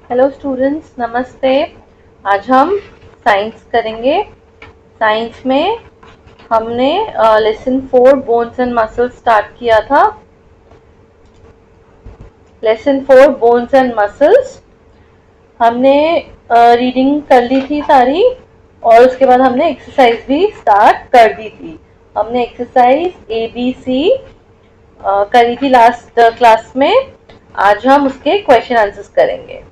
Hello students, नमस्ते। आज हम साइंस करेंगे। साइंस में हमने lesson 4 bones and muscles start किया था। लेसन 4 बोन्स एंड मसल्स हमने रीडिंग कर ली थी सारी, और उसके बाद हमने एक्सरसाइज भी स्टार्ट कर दी थी। हमने एक्सरसाइज ABC करी थी लास्ट क्लास में। आज हम उसके क्वेश्चन आंसर्स करेंगे।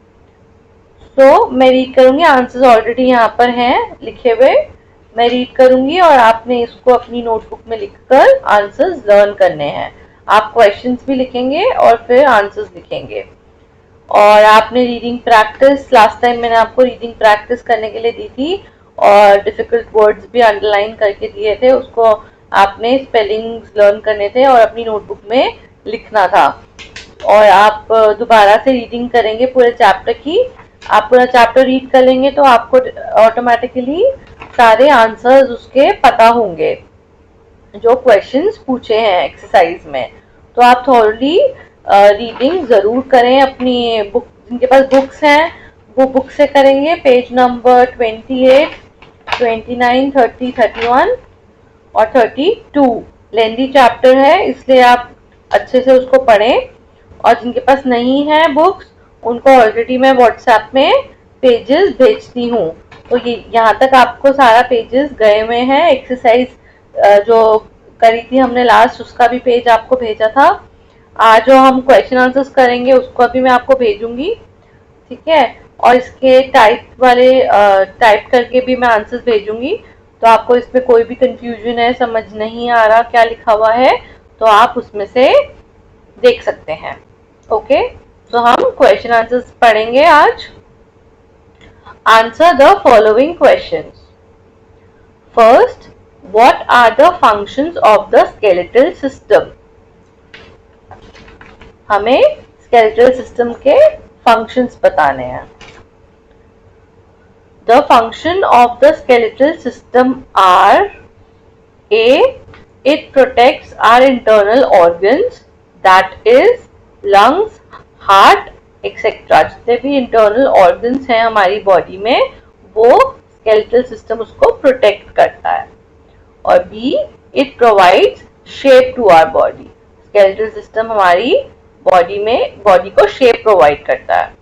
मैं रीड करूंगी, आंसर्स ऑलरेडी यहाँ पर हैं लिखे हुए। मैं रीड करूंगी और आपने इसको अपनी नोटबुक में लिखकर आंसर्स लर्न करने हैं। आप क्वेश्चंस भी लिखेंगे और फिर आंसर्स लिखेंगे। और आपने रीडिंग प्रैक्टिस, लास्ट टाइम मैंने आपको रीडिंग प्रैक्टिस करने के लिए दी थी और डिफिकल्ट वर्ड्स भी अंडरलाइन करके दिए थे। उसको आपने स्पेलिंग्स लर्न करने थे और अपनी नोटबुक में लिखना था। और आप दोबारा से रीडिंग करेंगे पूरे चैप्टर की। आप पूरा चैप्टर रीड कर लेंगे तो आपको ऑटोमेटिकली सारे आंसर्स उसके पता होंगे जो क्वेश्चंस पूछे हैं एक्सरसाइज में। तो आप थोड़ी रीडिंग जरूर करें। अपनी बुक, जिनके पास बुक्स हैं वो बुक से करेंगे। पेज नंबर 28, 29, 30, 31 और 32 लेंदी चैप्टर है, इसलिए आप अच्छे से उसको पढ़ें। और जिनके पास नहीं है बुक्स, उनको ऑलरेडी मैं व्हाट्सएप में पेजेस भेजती हूँ। तो ये यहाँ तक आपको सारा पेजेस गए हुए हैं। एक्सरसाइज जो करी थी हमने लास्ट, उसका भी पेज आपको भेजा था। आज जो हम क्वेश्चन आंसर्स करेंगे उसको भी मैं आपको भेजूंगी, ठीक है। और इसके टाइप करके भी मैं आंसर्स भेजूंगी। तो आपको इसमें कोई भी कंफ्यूजन है, समझ नहीं आ रहा क्या लिखा हुआ है, तो आप उसमें से देख सकते हैं। ओके, तो हम क्वेश्चन आंसर्स पढ़ेंगे आज। Answer the following questions. First, what are the functions of the skeletal system. हमें स्केलेटल सिस्टम के फंक्शंस बताने हैं। The function of the skeletal system are: A. It protects our internal organs, that is lungs, heart, etc. जितने भी internal organs हैं हमारी body में, वो skeletal system उसको protect करता है। और B. It provides shape to our body. skeletal system हमारी body में body को shape provide करता है।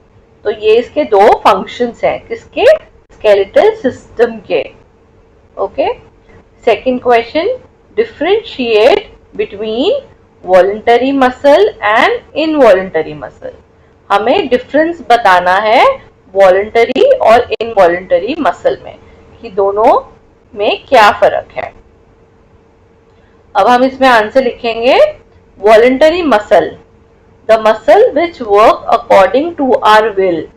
तो ये इसके दो functions हैं, किसके? skeletal system के। Okay, second question, differentiate between voluntary muscle and involuntary muscle. हमें डिफरेंस बताना है वॉलंटरी और इनवॉलंटरी मसल में, कि दोनों में क्या फर्क है। अब हम इसमें आंसर लिखेंगे। Voluntary muscle, the muscle which work according to our will.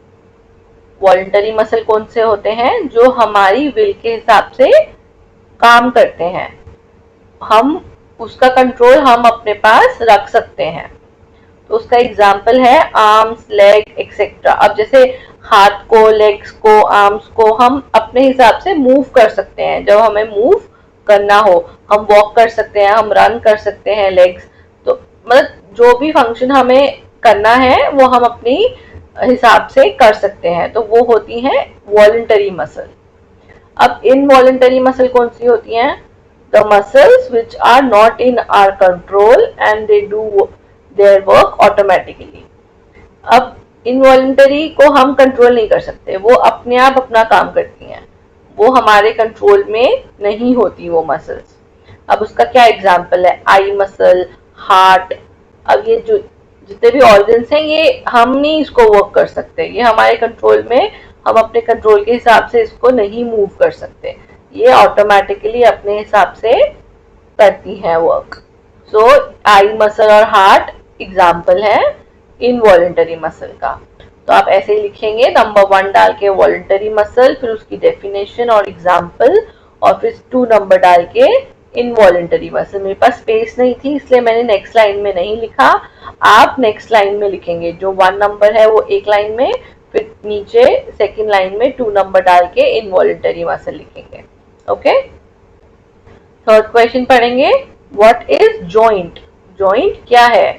Voluntary muscle कौन से होते हैं? जो हमारी विल के हिसाब से काम करते हैं, हम उसका कंट्रोल हम अपने पास रख सकते हैं। तो उसका एग्जाम्पल है आर्म्स, लेग एक्सेट्रा। अब जैसे हाथ को, लेग्स को, आर्म्स को हम अपने हिसाब से मूव कर सकते हैं। जब हमें मूव करना हो, हम वॉक कर सकते हैं, हम रन कर सकते हैं लेग्स। तो मतलब जो भी फंक्शन हमें करना है वो हम अपनी हिसाब से कर सकते हैं, तो वो होती हैं वॉलंटरी मसल। अब इनवॉलंटरी मसल कौन सी होती हैं? The muscles which are not in our control and they do their work automatically. अब इनवॉलंटरी को हम कंट्रोल नहीं कर सकते, वो अपने आप अपना काम करती हैं, वो हमारे कंट्रोल में नहीं होती वो मसल्स। अब उसका क्या एग्जाम्पल है? आई मसल, हार्ट। अब ये जो जितने भी ऑर्गन्स हैं, ये हम नहीं इसको वर्क कर सकते, ये हमारे कंट्रोल में, हम अपने कंट्रोल के हिसाब से इसको नहीं मूव कर सकते, ये ऑटोमेटिकली अपने हिसाब से करती हैं वर्क। सो आई मसल और हार्ट एग्जाम्पल है इनवॉलंटरी मसल का। तो आप ऐसे ही लिखेंगे, नंबर 1 डाल के वॉलंटरी मसल, फिर उसकी डेफिनेशन और एग्जाम्पल, और फिर 2 नंबर डाल के इनवॉलंटरी मसल। मेरे पास स्पेस नहीं थी इसलिए मैंने नेक्स्ट लाइन में नहीं लिखा, आप नेक्स्ट लाइन में लिखेंगे। जो 1 नंबर है वो एक लाइन में, फिर नीचे सेकंड लाइन में 2 नंबर डाल के इनवॉलंटरी मसल लिखेंगे। ओके, थर्ड क्वेश्चन पढ़ेंगे। What is joint? जॉइंट क्या है?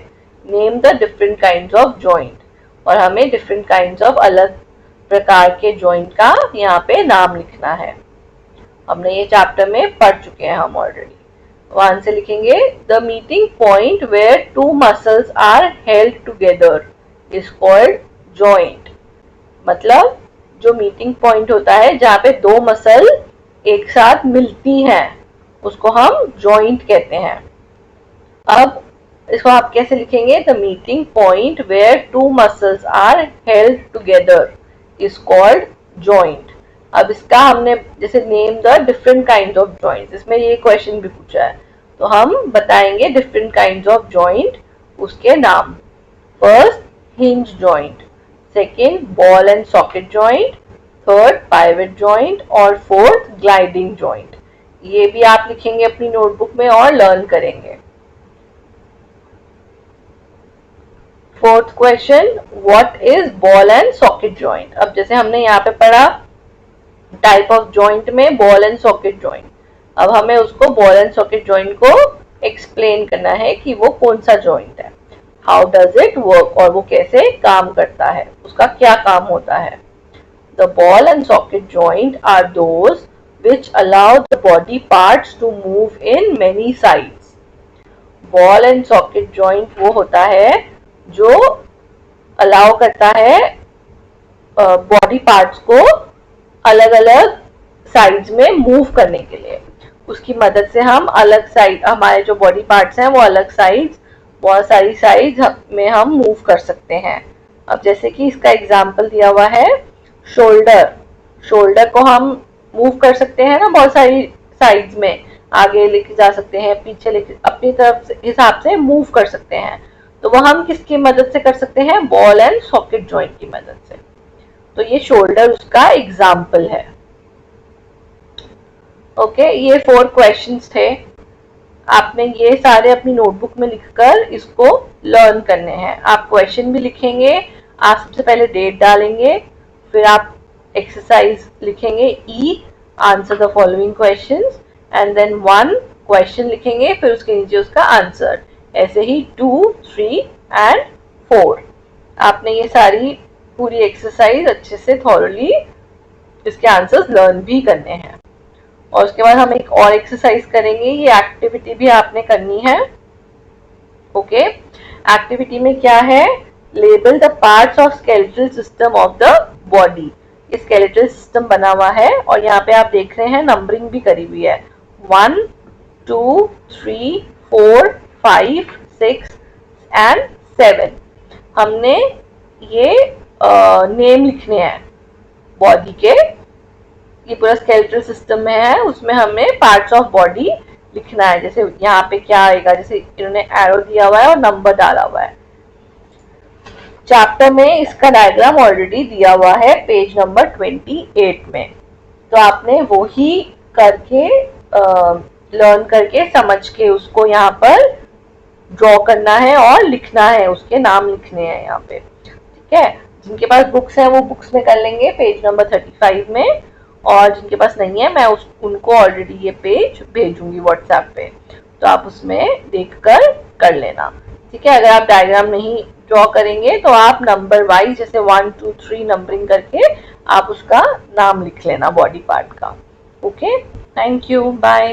Name the different kinds of joint. और हमें डिफरेंट काइंड्स ऑफ अलग प्रकार के जॉइंट का यहाँ पे नाम लिखना है। हमने ये चैप्टर में पढ़ चुके हैं हम ऑलरेडी। वन से लिखेंगे, the meeting point where two muscles are held together is called joint. मतलब जो मीटिंग पॉइंट होता है जहाँ पे दो मसल एक साथ मिलती हैं उसको हम जॉइंट कहते हैं। अब इसको आप कैसे लिखेंगे, the meeting point where two muscles are held together is called joint. अब इसका हमने जैसे name the different kind of joint, इसमें ये क्वेश्चन भी पूछा है तो हम बताएंगे डिफरेंट काइंड ऑफ जॉइंट, उसके नाम। First hinge joint, second ball and socket joint, third pivot joint और फोर्थ ग्लाइडिंग जॉइंट। ये भी आप लिखेंगे अपनी नोटबुक में और लर्न करेंगे। Fourth question, what is ball and socket joint. अब जैसे हमने यहाँ पे पढ़ा टाइप ऑफ जॉइंट में बॉल एंड सॉकेट जॉइंट, अब हमें उसको बॉल एंड सॉकेट जॉइंट को एक्सप्लेन करना है कि वो कौन सा जॉइंट है, हाउ डज इट वर्क, और वो कैसे काम करता है, उसका क्या काम होता है। The ball and socket joint are those which allow the body parts to move in many sides. Ball and socket joint वो होता है जो अलाउ करता है बॉडी पार्ट्स को अलग अलग साइड्स में मूव करने के लिए। उसकी मदद से हम अलग साइड, हमारे जो बॉडी पार्ट्स हैं वो अलग साइड्स, बहुत सारी साइड्स में हम मूव कर सकते हैं। अब जैसे कि इसका एग्जांपल दिया हुआ है शोल्डर, शोल्डर को हम मूव कर सकते हैं ना बहुत सारी साइड्स में, आगे लेके जा सकते हैं, पीछे लेके, अपनी तरफ से हिसाब से मूव कर सकते हैं। तो वह हम किसकी मदद से कर सकते हैं, बॉल एंड सॉकेट जॉइंट की मदद से। तो ये शोल्डर उसका एग्जाम्पल है। ओके, ये 4 क्वेश्चंस थे। आपने ये सारे अपनी नोटबुक में लिखकर इसको लर्न करने हैं। आप क्वेश्चन भी लिखेंगे, आप सबसे पहले डेट डालेंगे, फिर आप एक्सरसाइज लिखेंगे ई, answer the following questions, and then 1 question लिखेंगे, फिर उसके नीचे उसका आंसर। ऐसे ही 2, 3 एंड 4। आपने ये सारी पूरी एक्सरसाइज अच्छे से थॉरली इसके आंसर्स लर्न भी करने हैं। और उसके बाद हम एक और एक्सरसाइज करेंगे, ये एक्टिविटी भी आपने करनी है। ओके, एक्टिविटी में क्या है, label the parts of skeletal system of the body. ये स्केलेटल सिस्टम बना हुआ है और यहाँ पे आप देख रहे हैं नंबरिंग भी करी हुई है, 1, 2, 3, 4, 5, 6 एंड 7। हमने ये नेम लिखने हैं बॉडी के, ये पूरा स्केलेटल सिस्टम में है, उसमें हमें पार्ट्स ऑफ बॉडी लिखना है। जैसे यहाँ पे क्या आएगा, जैसे इन्होंने एरो दिया हुआ है और नंबर डाला हुआ है। चैप्टर में इसका डायग्राम ऑलरेडी दिया हुआ है पेज नंबर 28 में, तो आपने वो ही करके लर्न करके समझ के उसको यहाँ पर ड्रॉ करना है और लिखना है, उसके नाम लिखने हैं यहाँ पे। ठीक है, जिनके पास बुक्स है वो बुक्स में कर लेंगे पेज नंबर 35 में, और जिनके पास नहीं है मैं उनको ऑलरेडी ये पेज भेजूंगी व्हाट्सएप पे, तो आप उसमें देखकर कर लेना। ठीक है, अगर आप डायग्राम नहीं ड्रॉ करेंगे तो आप नंबर वाइज जैसे 1, 2, 3 नंबरिंग करके आप उसका नाम लिख लेना बॉडी पार्ट का। Okay, thank you, bye.